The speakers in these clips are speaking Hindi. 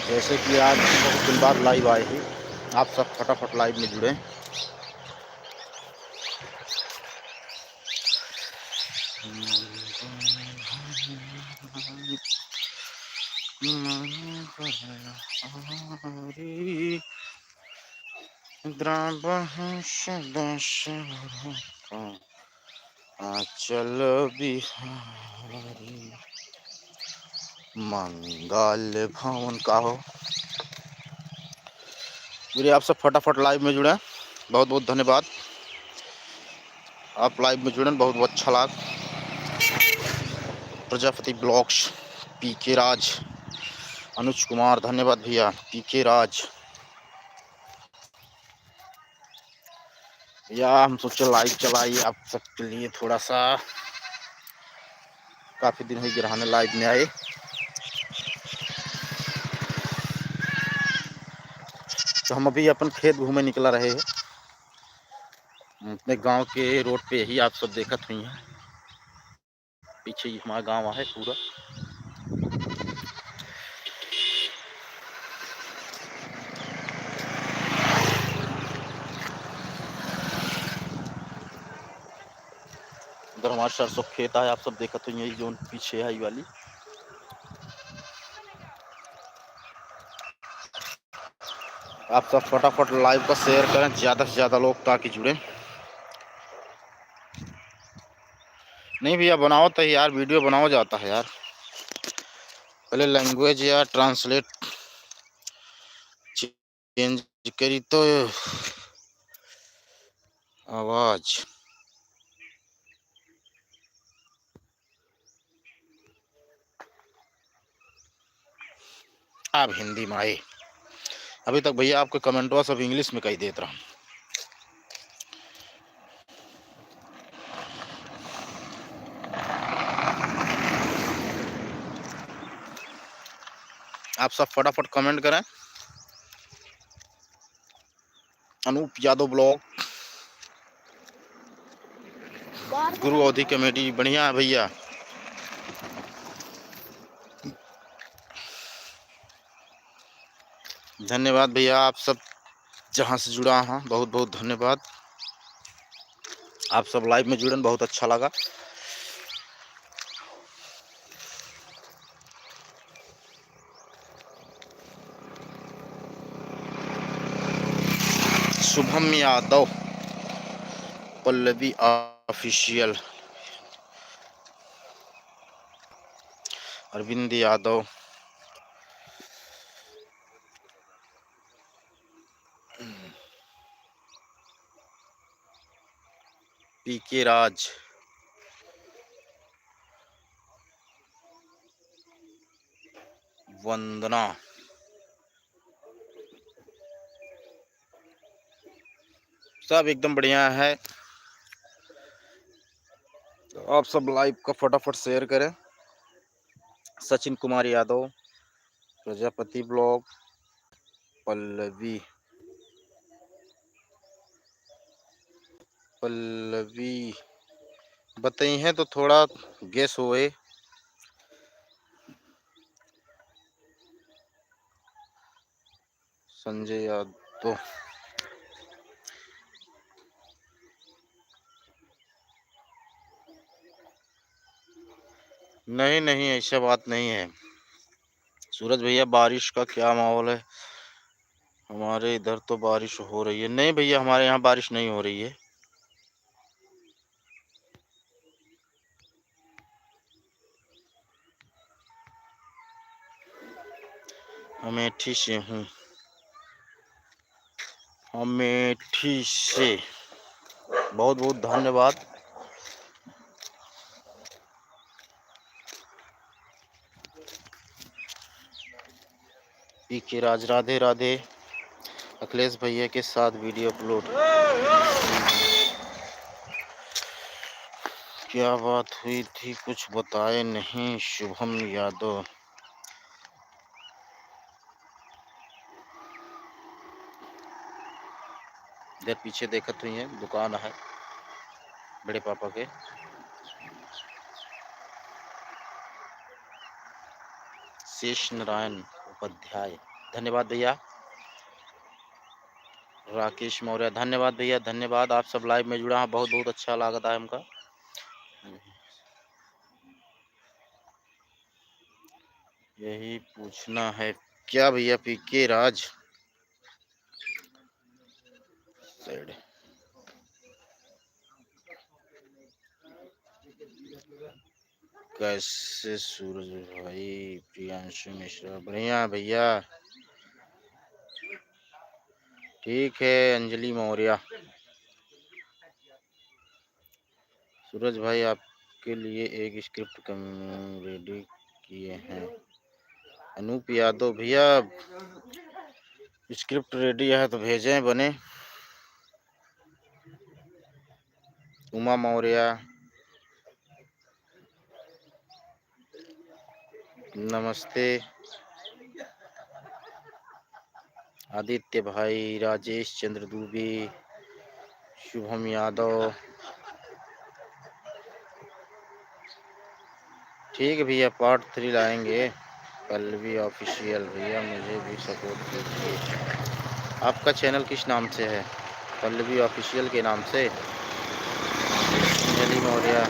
जैसे कि आज बहुत दिन बाद लाइव आए हैं, आप सब फटाफट लाइव में जुड़े। चल बिहारी मंगल भवन का हो। मेरे आप सब फटाफट लाइव में जुड़े, बहुत बहुत धन्यवाद। आप लाइव में जुड़े, बहुत बहुत अच्छा लगा। प्रजापति ब्लॉग्स, पीके राज, अनुज कुमार, धन्यवाद भैया। पीके राज या हम सोचे लाइव चलाइए आप सबके लिए थोड़ा सा, काफी दिन हो गए लाइव में आए। तो हम अभी अपन खेत घूमे निकला रहे हैं, अपने गांव के रोड पे ही आप सब देखत हुई हैं। पीछे ही हमारा गांव है पूरा। उधर हमारा सरसों खेत है, आप सब देखत हुई हैं, जो पीछे है वाली। आप सब फटाफट लाइव का शेयर करें, ज्यादा से ज्यादा लोग ताकि जुड़े। नहीं भैया बनाओ तो यार, वीडियो बनाओ जाता है यार, पहले लैंग्वेज या ट्रांसलेट चेंज करी तो आवाज। अब हिंदी में आए। अभी तक भैया आपके कमेंटवा सब इंग्लिश में कही देता रहा। आप सब फटाफट कमेंट करें। अनूप यादव ब्लॉग, गुरु अवधि कमेटी, बढ़िया है भैया। धन्यवाद भैया, आप सब जहां से जुड़ा हैं बहुत बहुत धन्यवाद। आप सब लाइव में जुड़न बहुत अच्छा लगा। शुभम यादव, पल्लवी ऑफिशियल, अरविंद यादव, पीके राज, वंदना, सब एकदम बढ़िया है। तो आप सब लाइव का फटाफट शेयर करें। सचिन कुमार यादव, प्रजापति ब्लॉग, पल्लवी बताई हैं तो थोड़ा गेस होए। संजय यादव, नहीं नहीं ऐसा बात नहीं है। सूरज भैया बारिश का क्या माहौल है? हमारे इधर तो बारिश हो रही है। नहीं भैया हमारे यहाँ बारिश नहीं हो रही है। अमेठी से हूँ, अमेठी से। बहुत बहुत धन्यवाद। पीके राज, राधे राधे। अखिलेश भैया के साथ वीडियो अपलोड, क्या बात हुई थी कुछ बताए नहीं। शुभम यादव, इधर पीछे देखत हुई है, दुकान है बड़े पापा के। शेष नारायण उपाध्याय, धन्यवाद भैया। राकेश मौर्य धन्यवाद भैया, धन्यवाद। आप सब लाइव में जुड़ा है, बहुत बहुत अच्छा लगता है हमका। यही पूछना है क्या भैया पीके राज साइड। कैसे सूरज भाई? प्रियांशु मिश्रा बढ़िया भैया, ठीक है। अंजलि मौर्य, सूरज भाई आपके लिए एक स्क्रिप्ट रेडी किए हैं। अनूप यादव भैया, स्क्रिप्ट रेडी है तो भेजें बने। उमा मौर्य नमस्ते। आदित्य भाई, राजेश चंद्र दुबे, शुभम यादव, ठीक है भैया, पार्ट 3 लाएंगे। पल्लवी ऑफिशियल भैया मुझे भी सपोर्ट कीजिए। आपका चैनल किस नाम से है? पल्लवी ऑफिशियल के नाम से। अंजलि मौर्य,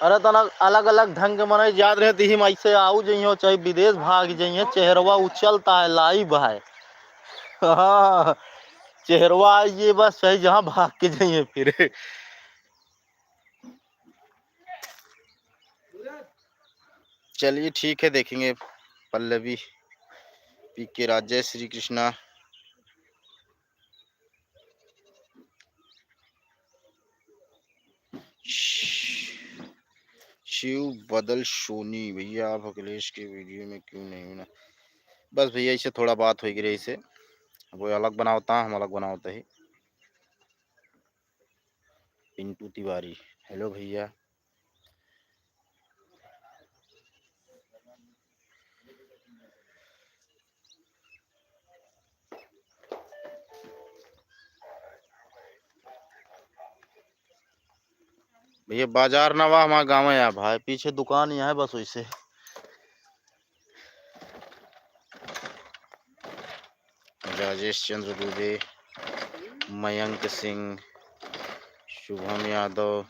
अरे तना अलग अलग ढंग के मने याद रहती ही ऐसे आऊ जइयो चाहे विदेश भाग जइए, चेहरवा उछलता है, लाइव है। हाँ, चेहरवा ये बस सही जहाँ भाग के जाइए फिर। चलिए ठीक है, देखेंगे। पल्लवी पीके राज, जय श्री कृष्णा। शिव बदल सोनी भैया, आप अखिलेश के वीडियो में क्यों नहीं बना? बस भैया इसे थोड़ा बात हो गई इसे, वो अलग बनाता हम अलग बनाते ही। पिंटू तिवारी, हेलो भैया। भैया बाजार नवा हमारा गाँव है भाई, पीछे दुकान यहाँ है बस वैसे। राजेश चंद्र दुबे, मयंक सिंह, शुभम यादव,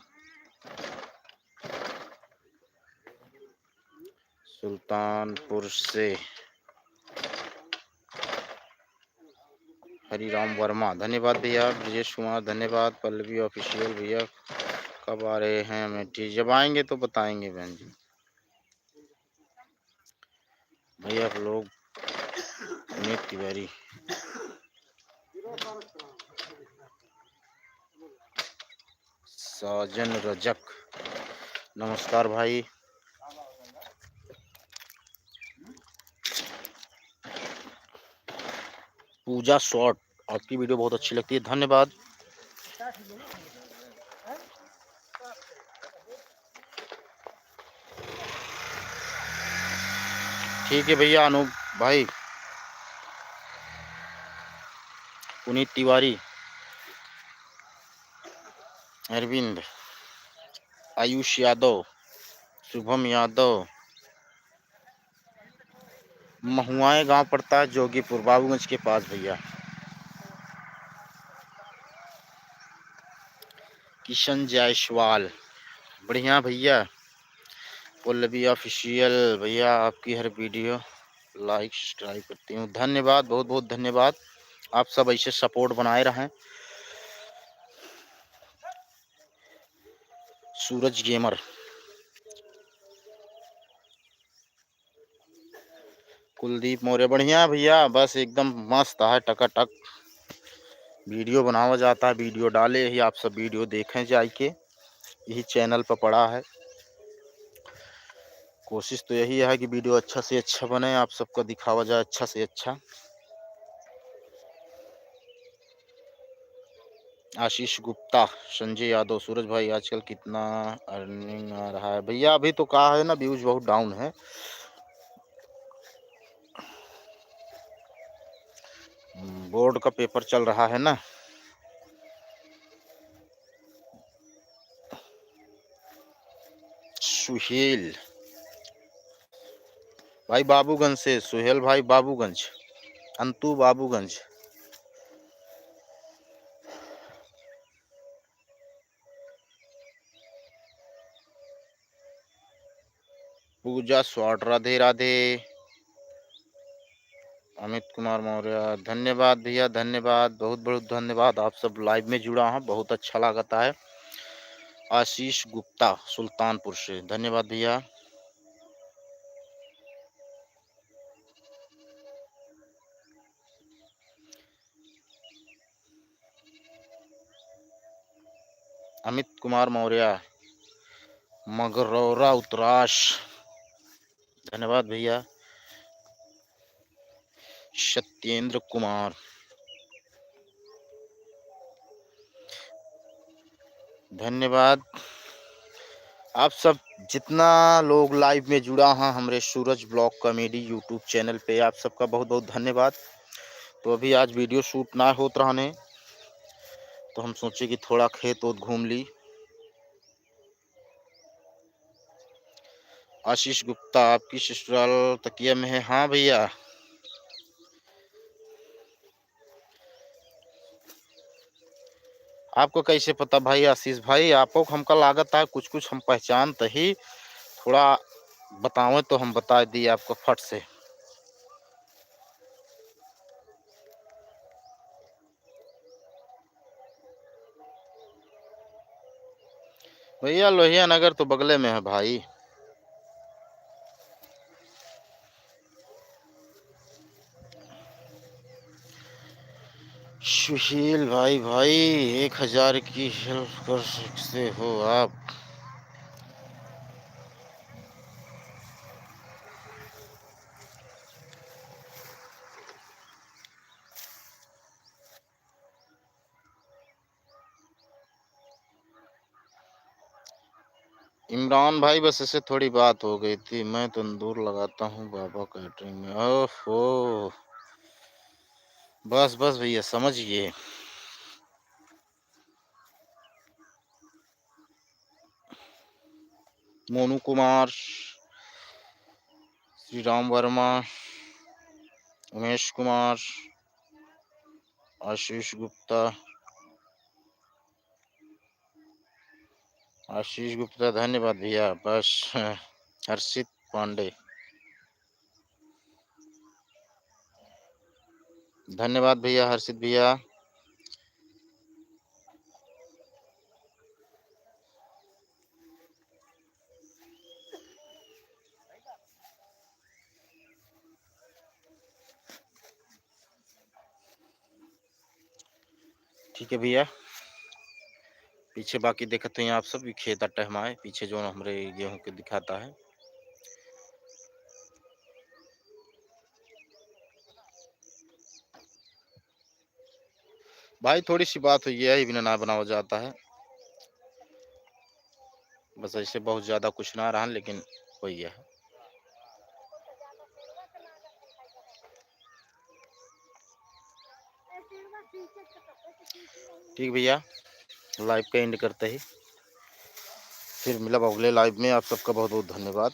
सुल्तानपुर से हरिराम वर्मा, धन्यवाद भैया। ब्रजेश कुमार धन्यवाद। पल्लवी ऑफिशियल भैया कब आ रहे हैं अमेठी? जब आएंगे तो बताएंगे बहन जी। भैया आप लोग पुनीत तिवारी, साजन रजक, नमस्कार भाई। पूजा शॉर्ट, आपकी वीडियो बहुत अच्छी लगती है, धन्यवाद। ठीक है भैया। अनूप भाई, पुनीत तिवारी, अरविंद, आयुष यादव, शुभम यादव, महुआए गांव पड़ता है जोगीपुर, बाबूगंज के पास भैया। किशन जायसवाल, बढ़िया भैया। पल्लवी ऑफिशियल भैया आपकी हर वीडियो लाइक सब्सक्राइब करती हूँ, धन्यवाद, बहुत बहुत धन्यवाद। आप सब ऐसे सपोर्ट बनाए रहें। सूरज गेमर, कुलदीप मौर्य, बढ़िया भैया, बस एकदम मस्त है, टकाटक वीडियो बनावा जाता है, वीडियो डाले ही आप सब वीडियो देखें जाए के, यही चैनल पर पड़ा है। कोशिश तो यही है कि वीडियो अच्छा से अच्छा बने, आप सबको दिखावा जाए अच्छा से अच्छा। आशीष गुप्ता, संजय यादव, सूरज भाई आजकल कितना अर्निंग आ रहा है? भैया अभी तो कहा है ना, व्यूज बहुत डाउन है। बोर्ड का पेपर चल रहा है ना। सुहेल भाई बाबूगंज से, सुहेल भाई बाबूगंज, अंतु बाबूगंज। पूजा स्वाट, राधे राधे। अमित कुमार मौर्य, धन्यवाद भैया, धन्यवाद, बहुत बहुत धन्यवाद। आप सब लाइव में जुड़ा है, बहुत अच्छा लगता है। आशीष गुप्ता सुल्तानपुर से, धन्यवाद भैया। अमित कुमार मौर्य, मगरौरा उत्तराश, धन्यवाद भैया। सत्येंद्र कुमार, धन्यवाद। आप सब जितना लोग लाइव में जुड़ा है हमारे सूरज ब्लॉग कॉमेडी यूट्यूब चैनल पे, आप सबका बहुत बहुत धन्यवाद। तो अभी आज वीडियो शूट ना होत रहने, तो हम सोचे कि थोड़ा खेत वोत घूम ली। आशीष गुप्ता, आपकी ससुराल तकिया में है? हाँ भैया। आपको कैसे पता भाई आशीष भाई? आपको हमका लागत है कुछ कुछ हम पहचानते ही, थोड़ा बताओ तो हम बता दिए आपको फट से। भैया लोहिया नगर तो बगले में है भाई। सुशील भाई, भाई 1000 की हेल्प कर सकते हो आप? इमरान भाई बस ऐसे थोड़ी बात हो गई थी, मैं तंदूर लगाता हूँ बाबा कैटरिंग में। ओहो, बस बस भैया समझिए। मोनू कुमार, श्री राम वर्मा, उमेश कुमार, आशीष गुप्ता, आशीष गुप्ता धन्यवाद भैया। बस हर्षित पांडे, धन्यवाद भैया। हर्षित भैया, ठीक है भैया। पीछे बाकी देखते हैं आप सब भी खेत टहमाए पीछे जो हमारे गेहूं के दिखाता है। भाई थोड़ी सी बात हुई है, बिना ना बनावा जाता है, बस ऐसे बहुत ज्यादा कुछ ना रहा, लेकिन वही है। ठीक भैया, लाइव का एंड करते ही फिर मिला अगले लाइव में। आप सबका बहुत बहुत धन्यवाद।